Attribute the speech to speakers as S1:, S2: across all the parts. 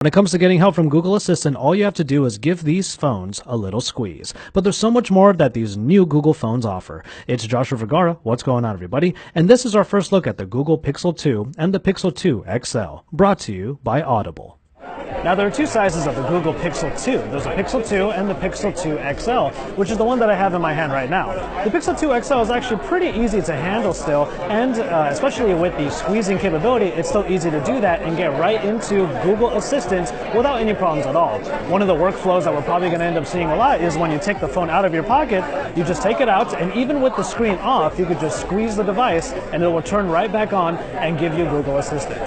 S1: When it comes to getting help from Google Assistant, all you have to do is give these phones a little squeeze. But there's so much more that these new Google phones offer. It's Joshua Vergara. What's going on, everybody? And this is our first look at the Google Pixel 2 and the Pixel 2 XL, brought to you by Audible. Now, there are two sizes of the Google Pixel 2. There's a Pixel 2 and the Pixel 2 XL, which is the one that I have in my hand right now. The Pixel 2 XL is actually pretty easy to handle still, and especially with the squeezing capability, it's still easy to do that and get right into Google Assistant without any problems at all. One of the workflows that we're probably going to end up seeing a lot is when you take the phone out of your pocket, you just take it out, and even with the screen off, you could just squeeze the device, and it will turn right back on and give you Google Assistant.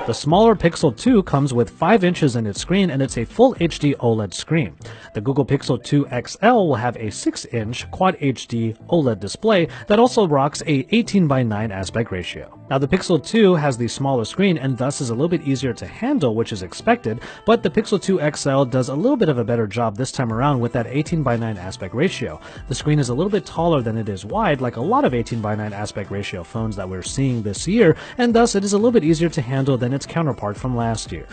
S1: The smaller Pixel 2 comes with 5 inches in its screen, and it's a full HD OLED screen. The Google Pixel 2 XL will have a 6-inch Quad HD OLED display that also rocks a 18:9 aspect ratio. Now, the Pixel 2 has the smaller screen and thus is a little bit easier to handle, which is expected, but the Pixel 2 XL does a little bit of a better job this time around with that 18:9 aspect ratio. The screen is a little bit taller than it is wide, like a lot of 18:9 aspect ratio phones that we're seeing this year, and thus it is a little bit easier to handle than its counterpart from last year.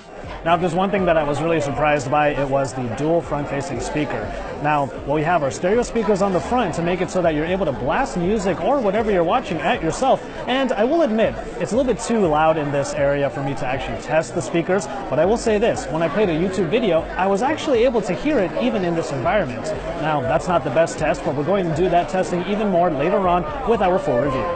S1: Now, if there's one thing that I was really surprised by, it was the dual front-facing speaker. Now, what we have are stereo speakers on the front to make it so that you're able to blast music or whatever you're watching at yourself, and I will admit, it's a little bit too loud in this area for me to actually test the speakers, but I will say this, when I played a YouTube video, I was actually able to hear it even in this environment. Now, that's not the best test, but we're going to do that testing even more later on with our full review.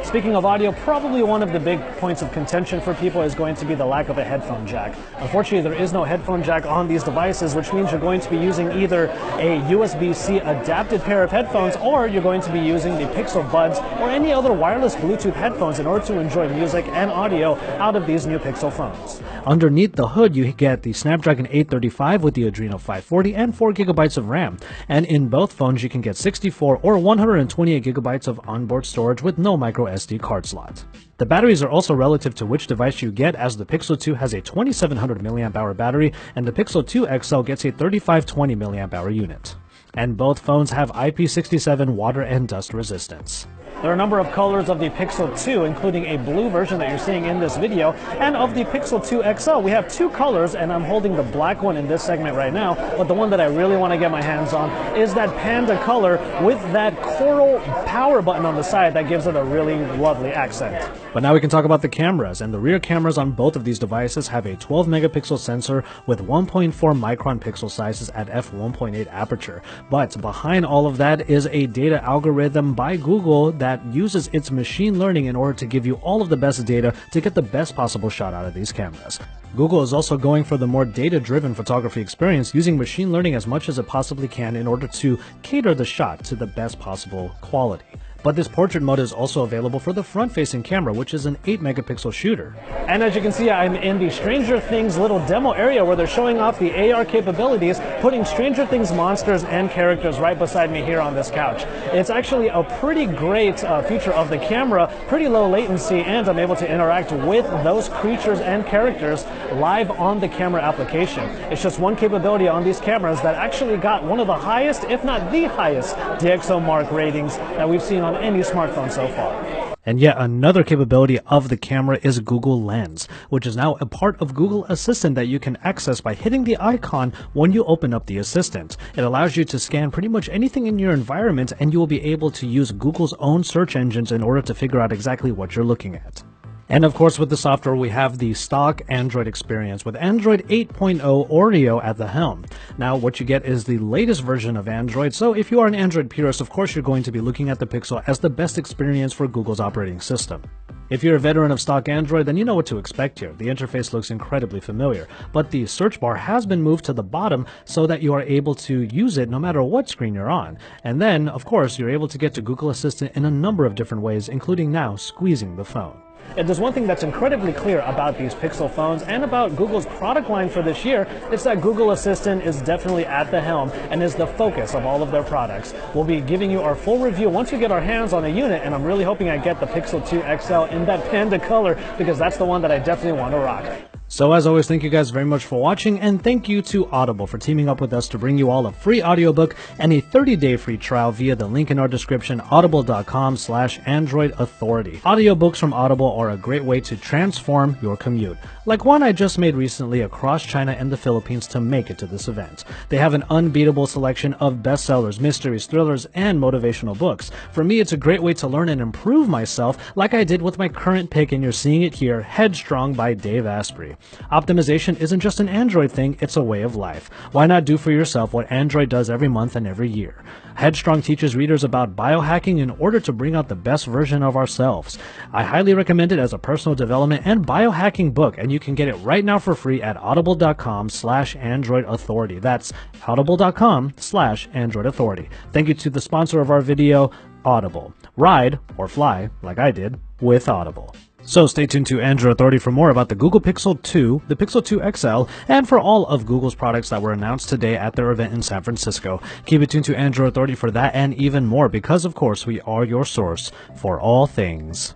S1: Speaking of audio, probably one of the big points of contention for people is going to be the lack of a headphone jack. Unfortunately, there is no headphone jack on these devices, which means you're going to be using either a USB-C adapted pair of headphones, or you're going to be using the Pixel Buds or any other wireless Bluetooth headphones in order to enjoy music and audio out of these new Pixel phones. Underneath the hood, you get the Snapdragon 835 with the Adreno 540 and 4 GB of RAM. And in both phones, you can get 64 or 128 GB of onboard storage with no micro SD card slot. The batteries are also relative to which device you get, as the Pixel 2 has a 2700 mAh battery and the Pixel 2 XL gets a 3520 mAh unit. And both phones have IP67 water and dust resistance. There are a number of colors of the Pixel 2, including a blue version that you're seeing in this video, and of the Pixel 2 XL, we have 2 colors, and I'm holding the black one in this segment right now, but the one that I really want to get my hands on is that panda color with that coral power button on the side that gives it a really lovely accent. But now we can talk about the cameras, and the rear cameras on both of these devices have a 12 megapixel sensor with 1.4 micron pixel sizes at f1.8 aperture. But behind all of that is a data algorithm by Google that uses its machine learning in order to give you all of the best data to get the best possible shot out of these cameras. Google is also going for the more data-driven photography experience, using machine learning as much as it possibly can in order to cater the shot to the best possible quality. But this portrait mode is also available for the front-facing camera, which is an 8 megapixel shooter. And as you can see, I'm in the Stranger Things little demo area where they're showing off the AR capabilities, putting Stranger Things monsters and characters right beside me here on this couch. It's actually a pretty great feature of the camera, pretty low latency, and I'm able to interact with those creatures and characters live on the camera application. It's just one capability on these cameras that actually got one of the highest, if not the highest, DxOMark ratings that we've seen on any smartphone so far. And yet another capability of the camera is Google Lens, which is now a part of Google Assistant that you can access by hitting the icon when you open up the Assistant. It allows you to scan pretty much anything in your environment, and you will be able to use Google's own search engines in order to figure out exactly what you're looking at. And of course, with the software, we have the stock Android experience with Android 8.0 Oreo at the helm. Now, what you get is the latest version of Android, so if you are an Android purist, of course you're going to be looking at the Pixel as the best experience for Google's operating system. If you're a veteran of stock Android, then you know what to expect here. The interface looks incredibly familiar, but the search bar has been moved to the bottom so that you are able to use it no matter what screen you're on. And then, of course, you're able to get to Google Assistant in a number of different ways, including now squeezing the phone. If there's one thing that's incredibly clear about these Pixel phones and about Google's product line for this year, it's that Google Assistant is definitely at the helm and is the focus of all of their products. We'll be giving you our full review once we get our hands on a unit, and I'm really hoping I get the Pixel 2 XL in that panda color, because that's the one that I definitely want to rock. So as always, thank you guys very much for watching, and thank you to Audible for teaming up with us to bring you all a free audiobook and a 30-day free trial via the link in our description, audible.com/Android Authority. Audiobooks from Audible are a great way to transform your commute, like one I just made recently across China and the Philippines to make it to this event. They have an unbeatable selection of bestsellers, mysteries, thrillers, and motivational books. For me, it's a great way to learn and improve myself, like I did with my current pick, and you're seeing it here, Headstrong by Dave Asprey. Optimization isn't just an Android thing, it's a way of life. Why not do for yourself what Android does every month and every year? Headstrong teaches readers about biohacking in order to bring out the best version of ourselves. I highly recommend it as a personal development and biohacking book, and you can get it right now for free at audible.com/Android Authority. That's audible.com/Android Authority. Thank you to the sponsor of our video, Audible. Ride, or fly, like I did, with Audible. So stay tuned to Android Authority for more about the Google Pixel 2, the Pixel 2 XL, and for all of Google's products that were announced today at their event in San Francisco. Keep it tuned to Android Authority for that and even more, because of course we are your source for all things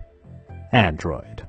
S1: Android.